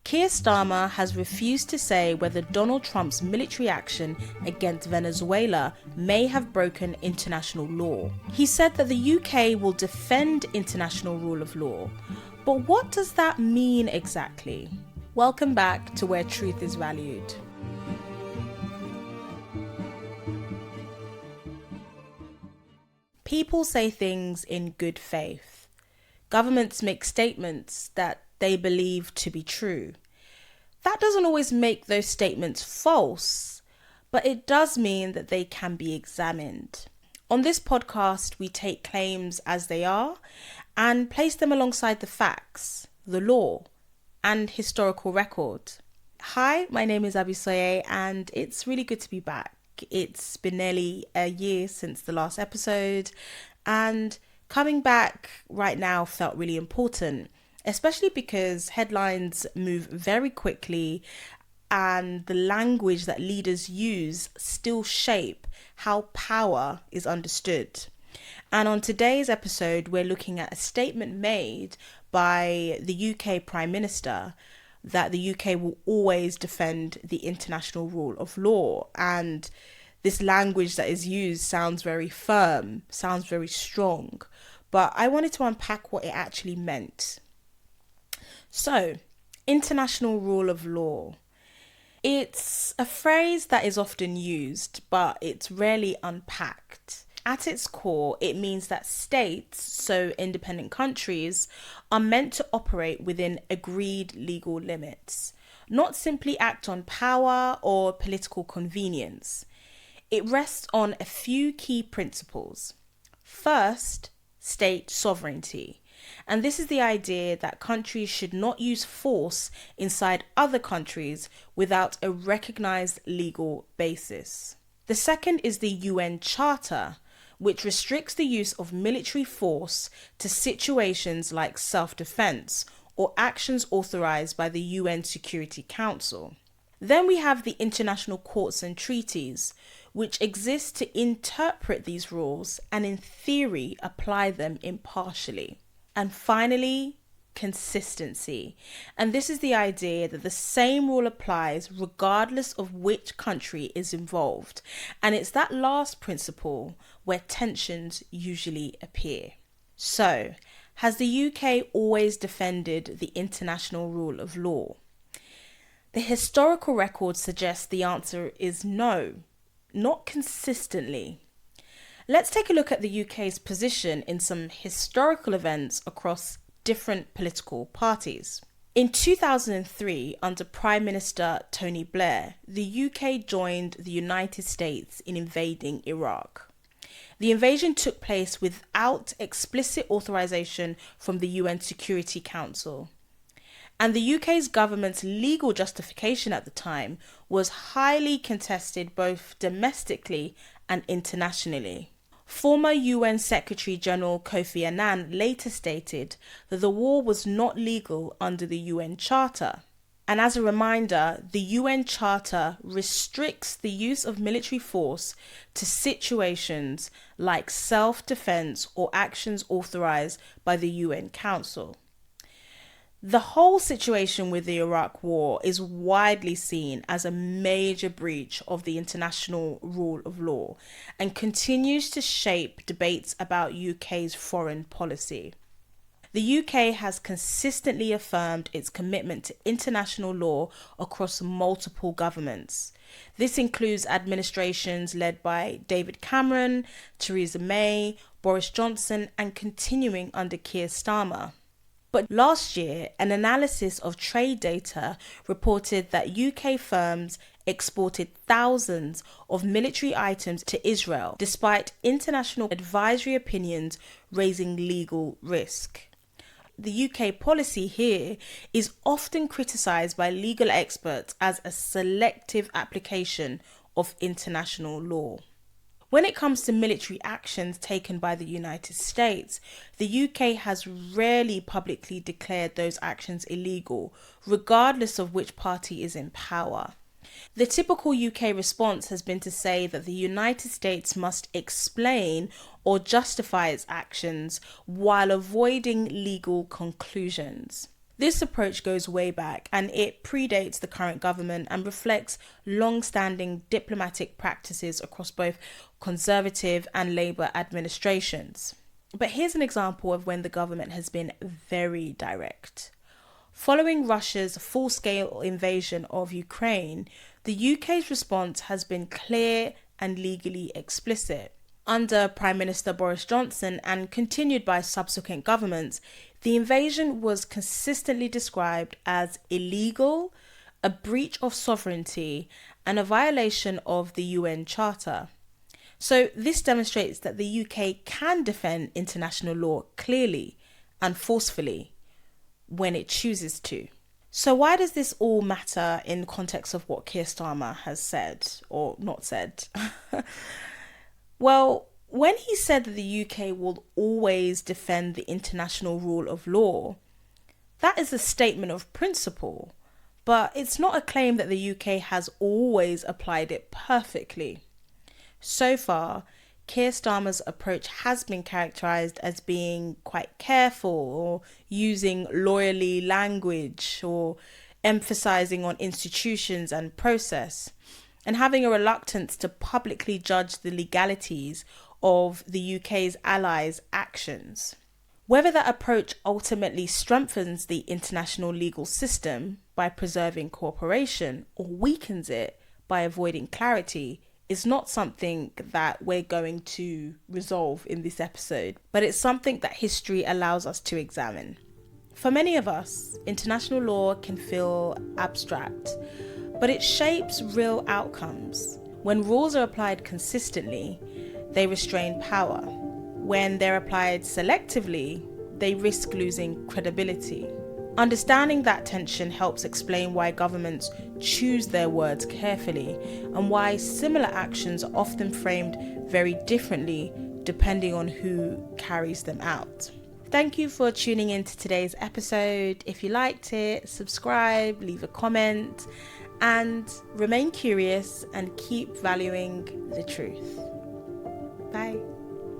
Keir Starmer has refused to say whether Donald Trump's military action against Venezuela may have broken international law. He said that the UK will defend international rule of law. But what does that mean exactly? Welcome back to Where Truth is Valued. People say things in good faith. Governments make statements that they believe to be true. That doesn't always make those statements false, but it does mean that they can be examined. On this podcast, we take claims as they are and place them alongside the facts, the law, and historical record. Hi, my name is Abisoye, and it's really good to be back. It's been nearly a year since the last episode, and coming back right now felt really important, especially because headlines move very quickly and the language that leaders use still shape how power is understood. And on today's episode, we're looking at a statement made by the UK Prime Minister that the UK will always defend the international rule of law. And this language that is used sounds very firm, sounds very strong. But I wanted to unpack what it actually meant. So, international rule of law. It's a phrase that is often used, but it's rarely unpacked. At its core, it means that states, so independent countries, are meant to operate within agreed legal limits, not simply act on power or political convenience. It rests on a few key principles. First, state sovereignty. And this is the idea that countries should not use force inside other countries without a recognized legal basis. The second is the UN Charter, which restricts the use of military force to situations like self-defense or actions authorized by the UN Security Council. Then we have the international courts and treaties, which exist to interpret these rules and in theory apply them impartially. And finally, consistency. And this is the idea that the same rule applies regardless of which country is involved. And it's that last principle where tensions usually appear. So, has the UK always defended the international rule of law? The historical record suggests the answer is no, not consistently. Let's take a look at the UK's position in some historical events across different political parties. In 2003, under Prime Minister Tony Blair, the UK joined the United States in invading Iraq. The invasion took place without explicit authorization from the UN Security Council. And the UK's government's legal justification at the time was highly contested both domestically and internationally. Former UN Secretary General Kofi Annan later stated that the war was not legal under the UN Charter. And as a reminder, the UN Charter restricts the use of military force to situations like self-defense or actions authorized by the UN Council. The whole situation with the Iraq War is widely seen as a major breach of the international rule of law and continues to shape debates about UK's foreign policy. The UK has consistently affirmed its commitment to international law across multiple governments. This includes administrations led by David Cameron, Theresa May, Boris Johnson, and continuing under Keir Starmer. But last year, an analysis of trade data reported that UK firms exported thousands of military items to Israel, despite international advisory opinions raising legal risk. The UK policy here is often criticised by legal experts as a selective application of international law. When it comes to military actions taken by the United States, the UK has rarely publicly declared those actions illegal, regardless of which party is in power. The typical UK response has been to say that the United States must explain or justify its actions while avoiding legal conclusions. This approach goes way back and it predates the current government and reflects long-standing diplomatic practices across both conservative and Labour administrations. But here's an example of when the government has been very direct. Following Russia's full-scale invasion of Ukraine, the UK's response has been clear and legally explicit. Under Prime Minister Boris Johnson and continued by subsequent governments, the invasion was consistently described as illegal, a breach of sovereignty, and a violation of the UN Charter. So this demonstrates that the UK can defend international law clearly and forcefully when it chooses to. So why does this all matter in context of what Keir Starmer has said or not said? Well, when he said that the UK will always defend the international rule of law, that is a statement of principle, but it's not a claim that the UK has always applied it perfectly. So far, Keir Starmer's approach has been characterised as being quite careful or using lawyerly language or emphasising on institutions and process, and having a reluctance to publicly judge the legalities of the UK's allies' actions. Whether that approach ultimately strengthens the international legal system by preserving cooperation or weakens it by avoiding clarity is not something that we're going to resolve in this episode, but it's something that history allows us to examine. For many of us, international law can feel abstract, but it shapes real outcomes. When rules are applied consistently, they restrain power. When they're applied selectively, they risk losing credibility. Understanding that tension helps explain why governments choose their words carefully and why similar actions are often framed very differently depending on who carries them out. Thank you for tuning in to today's episode. If you liked it, subscribe, leave a comment, and remain curious and keep valuing the truth. Bye.